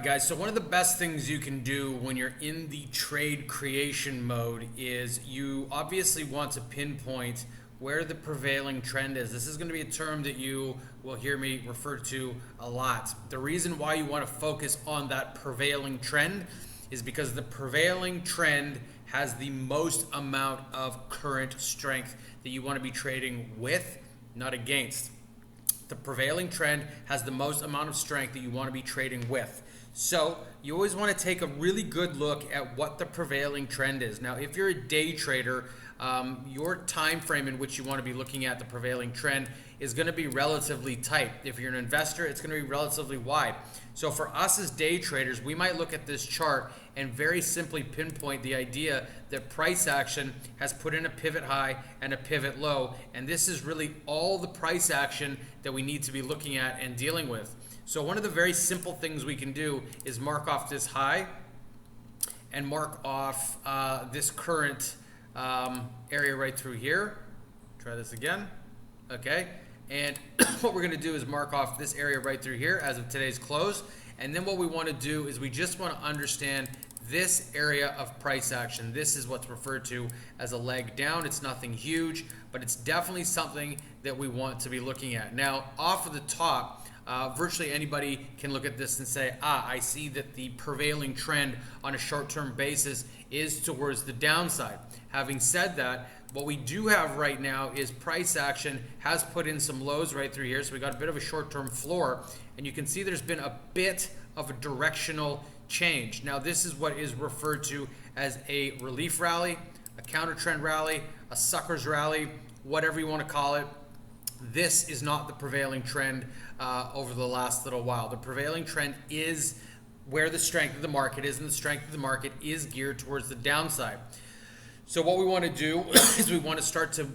Guys, so one of the best things you can do when you're in the trade creation mode is you obviously want to pinpoint where the prevailing trend is. This is going to be a term that you will hear me refer to a lot. The reason why you want to focus on that prevailing trend is because the prevailing trend has the most amount of current strength that you want to be trading with, not against. The prevailing trend has the most amount of strength that you want to be trading with. So you always want to take a really good look at what the prevailing trend is. Now, if you're a day trader, your time frame in which you want to be looking at the prevailing trend is going to be relatively tight. If you're an investor, it's going to be relatively wide. So for us as day traders, we might look at this chart and very simply pinpoint the idea that price action has put in a pivot high and a pivot low, and this is really all the price action that we need to be looking at and dealing with. So one of the very simple things we can do is mark off this high and mark off this current area right through here. Try this again. Okay. And what we're going to do is mark off this area right through here as of today's close. And then what we want to do is we just want to understand this area of price action. This is what's referred to as a leg down. It's nothing huge, but it's definitely something that we want to be looking at. Now, off of the top, virtually anybody can look at this and say, I see that the prevailing trend on a short-term basis is towards the downside. Having said that, what we do have right now is price action has put in some lows right through here. So we got a bit of a short-term floor, and you can see there's been a bit of a directional change. Now, this is what is referred to as a relief rally, a counter trend rally, a suckers rally, whatever you want to call it. This is not the prevailing trend over the last little while. The prevailing trend is where the strength of the market is, and the strength of the market is geared towards the downside. So what we want to do is we want to start to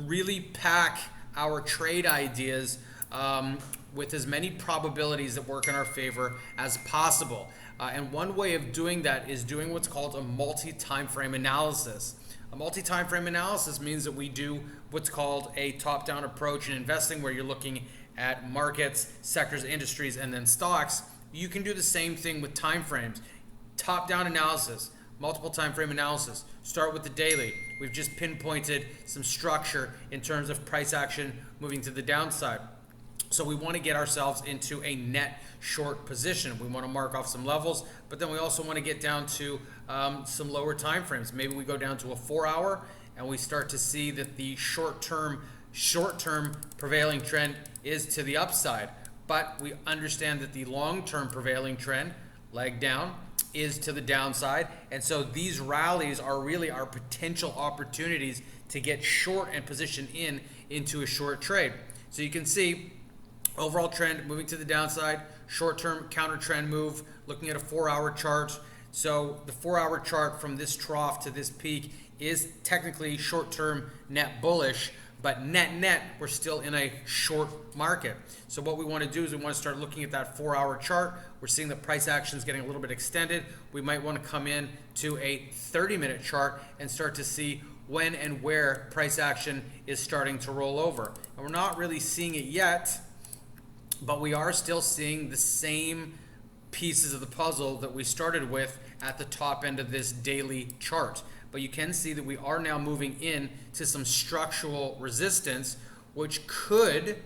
really pack our trade ideas with as many probabilities that work in our favor as possible. And one way of doing that is doing what's called a multi-time frame analysis. A multi-time frame analysis means that we do what's called a top-down approach in investing, where you're looking at markets, sectors, industries, and then stocks. You can do the same thing with time frames. Top-down analysis, multiple time frame analysis. Start with the daily. We've just pinpointed some structure in terms of price action moving to the downside. So we want to get ourselves into a net short position. We want to mark off some levels, but then we also want to get down to some lower time frames. Maybe we go down to a 4-hour and we start to see that the short-term prevailing trend is to the upside. But we understand that the long-term prevailing trend, leg down, is to the downside. And so these rallies are really our potential opportunities to get short and position into a short trade. So you can see overall trend moving to the downside, short-term counter trend move, looking at a 4-hour chart. So the 4-hour chart from this trough to this peak is technically short-term net bullish, but net, we're still in a short market. So what we want to do is we want to start looking at that 4-hour chart. We're seeing the price action is getting a little bit extended. We might want to come in to a 30-minute chart and start to see when and where price action is starting to roll over. And we're not really seeing it yet, but we are still seeing the same pieces of the puzzle that we started with at the top end of this daily chart. But you can see that we are now moving in to some structural resistance, which could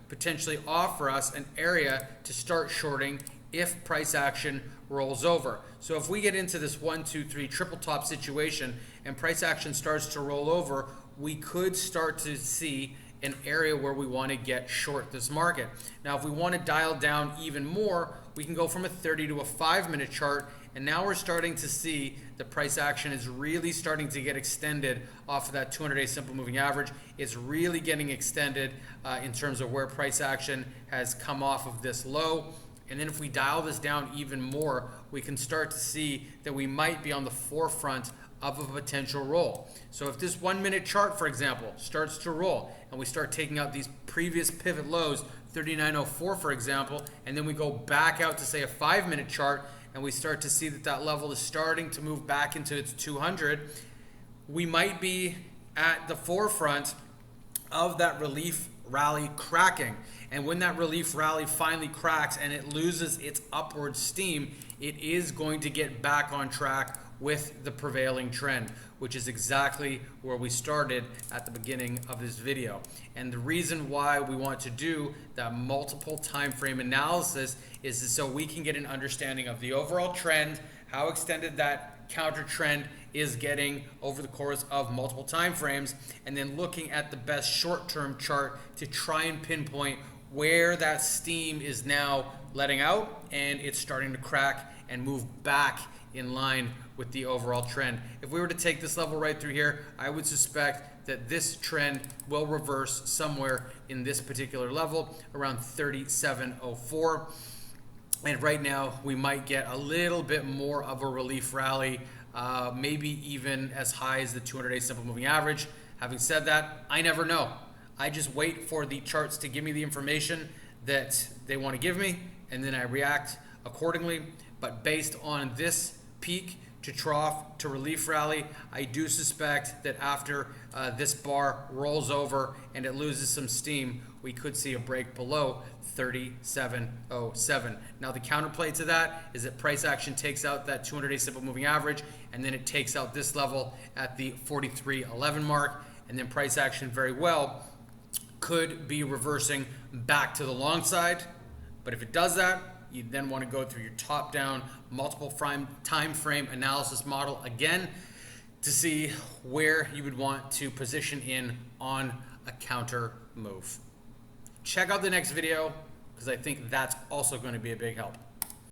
potentially offer us an area to start shorting if price action rolls over. So if we get into this 1, 2, 3 triple top situation and price action starts to roll over, we could start to see an area where we want to get short this market. Now, if we want to dial down even more, we can go from a 30 to a 5-minute chart, and now we're starting to see the price action is really starting to get extended off of that 200-day simple moving average. It's really getting extended in terms of where price action has come off of this low. And then if we dial this down even more, we can start to see that we might be on the forefront of a potential roll. So if this 1-minute chart, for example, starts to roll and we start taking out these previous pivot lows, 39.04 for example, and then we go back out to say a 5-minute chart and we start to see that that level is starting to move back into its 200, we might be at the forefront of that relief rally cracking. And when that relief rally finally cracks and it loses its upward steam, it is going to get back on track with the prevailing trend, which is exactly where we started at the beginning of this video. And the reason why we want to do that multiple time frame analysis is so we can get an understanding of the overall trend, how extended that counter trend is getting over the course of multiple time frames, and then looking at the best short-term chart to try and pinpoint where that steam is now letting out and it's starting to crack and move back in line with the overall trend. If we were to take this level right through here, I would suspect that this trend will reverse somewhere in this particular level around 37.04. And right now we might get a little bit more of a relief rally, maybe even as high as the 200-day simple moving average. Having said that, I never know. I just wait for the charts to give me the information that they want to give me, and then I react accordingly. But based on this peak to trough to relief rally, I do suspect that after this bar rolls over and it loses some steam, we could see a break below 37.07. Now the counterplay to that is that price action takes out that 200-day simple moving average, and then it takes out this level at the 43.11 mark, and then price action very well could be reversing back to the long side. But if it does that, you then want to go through your top-down multiple time frame analysis model again to see where you would want to position in on a counter move. Check out the next video because I think that's also going to be a big help.